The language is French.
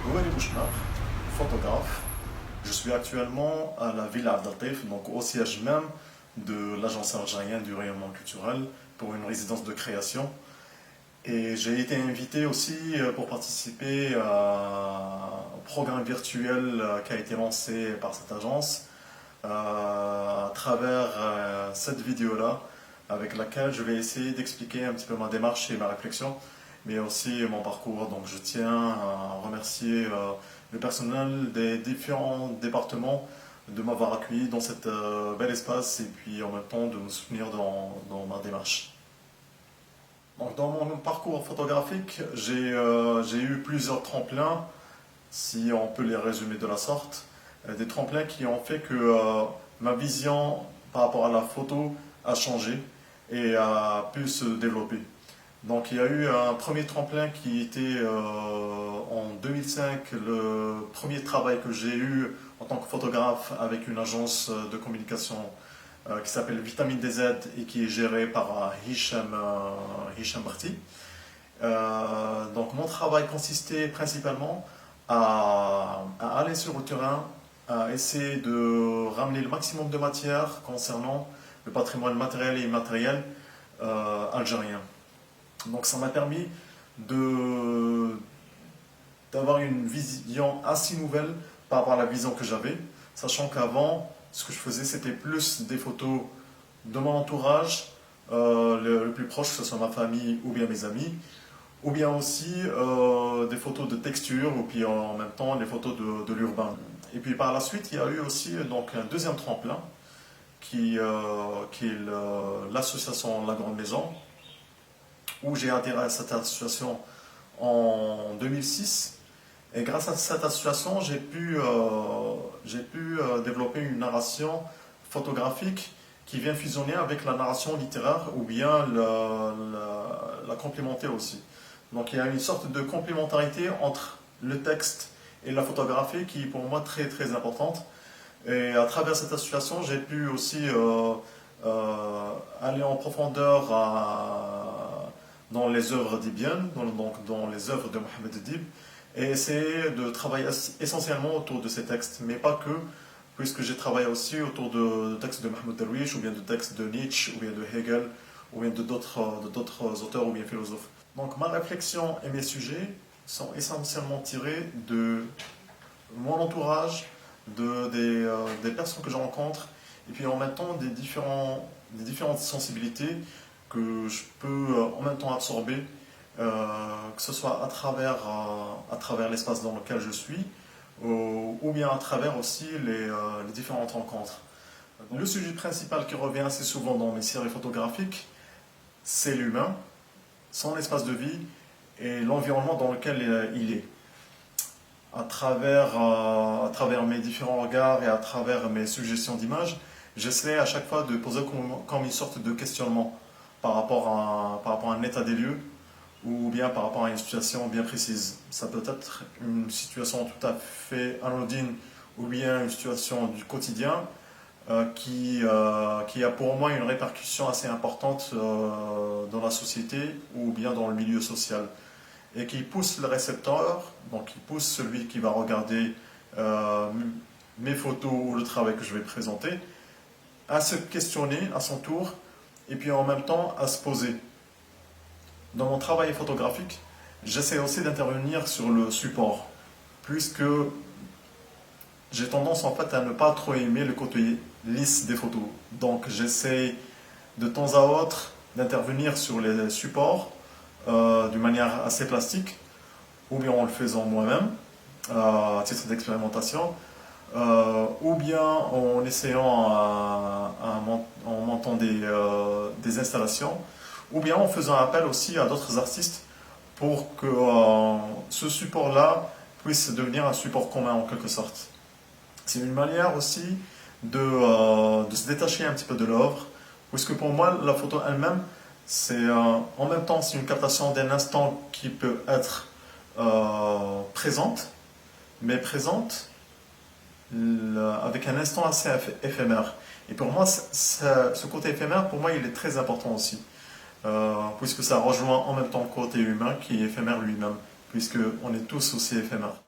Ouali Bouchnar, photographe. Je suis actuellement à la Villa Abdeltaïf, donc au siège même de l'Agence algérienne du rayonnement culturel pour une résidence de création. Et j'ai été invité aussi pour participer au programme virtuel qui a été lancé par cette agence à travers cette vidéo-là, avec laquelle je vais essayer d'expliquer un petit peu ma démarche et ma réflexion, mais aussi mon parcours. Donc je tiens à remercier le personnel des différents départements de m'avoir accueilli dans cet bel espace et puis en même temps de me soutenir dans ma démarche. Donc dans mon parcours photographique, j'ai eu plusieurs tremplins, si on peut les résumer de la sorte. Des tremplins qui ont fait que ma vision par rapport à la photo a changé et a pu se développer. Donc il y a eu un premier tremplin qui était en 2005, le premier travail que j'ai eu en tant que photographe avec une agence de communication qui s'appelle Vitamine DZ et qui est gérée par Hicham Barti. Donc mon travail consistait principalement à aller sur le terrain, à essayer de ramener le maximum de matière concernant le patrimoine matériel et immatériel algérien. Donc ça m'a permis d'avoir une vision assez nouvelle par rapport à la vision que j'avais, sachant qu'avant, ce que je faisais, c'était plus des photos de mon entourage, le plus proche, que ce soit ma famille ou bien mes amis, ou bien aussi des photos de texture, ou puis en même temps des photos de l'urbain. Et puis par la suite, il y a eu aussi donc, un deuxième tremplin, qui est l'association La Grande Maison, où j'ai adhéré à cette association en 2006. Et grâce à cette association, j'ai pu développer une narration photographique qui vient fusionner avec la narration littéraire ou bien la complémenter aussi. Donc il y a une sorte de complémentarité entre le texte et la photographie qui est pour moi très très importante. Et à travers cette association, j'ai pu aussi aller en profondeur dans les œuvres d'Ibn, donc dans les œuvres de Mohamed Edib, et essayer de travailler essentiellement autour de ces textes, mais pas que, puisque j'ai travaillé aussi autour de textes de Mahmoud Darwish, ou bien de textes de Nietzsche, ou bien de Hegel, ou bien d'autres auteurs ou bien philosophes. Donc ma réflexion et mes sujets sont essentiellement tirés de mon entourage, des personnes que je rencontre, et puis en même temps des différentes sensibilités que je peux en même temps absorber, que ce soit à travers l'espace dans lequel je suis, ou bien à travers aussi les différentes rencontres. Le sujet principal qui revient assez souvent dans mes séries photographiques, c'est l'humain, son espace de vie et l'environnement dans lequel il est. À travers mes différents regards et à travers mes suggestions d'images, j'essaie à chaque fois de poser comme une sorte de questionnement par rapport à un état des lieux ou bien par rapport à une situation bien précise. Ça peut être une situation tout à fait anodine ou bien une situation du quotidien qui a pour moi une répercussion assez importante dans la société ou bien dans le milieu social et qui pousse le récepteur, donc qui pousse celui qui va regarder mes photos ou le travail que je vais présenter, à se questionner à son tour et puis en même temps à se poser. Dans mon travail photographique, j'essaie aussi d'intervenir sur le support, puisque j'ai tendance en fait à ne pas trop aimer le côté lisse des photos. Donc j'essaie de temps à autre d'intervenir sur les supports d'une manière assez plastique, ou bien en le faisant moi-même, à titre d'expérimentation, ou bien en essayant en montant des installations, ou bien en faisant appel aussi à d'autres artistes pour que ce support-là puisse devenir un support commun en quelque sorte. C'est une manière aussi de se détacher un petit peu de l'œuvre, puisque pour moi, la photo elle-même, c'est en même temps c'est une captation d'un instant qui peut être présente, mais présente avec un instant assez éphémère. Et pour moi, ce côté éphémère, pour moi, il est très important aussi, puisque ça rejoint en même temps le côté humain qui est éphémère lui-même, puisque on est tous aussi éphémères.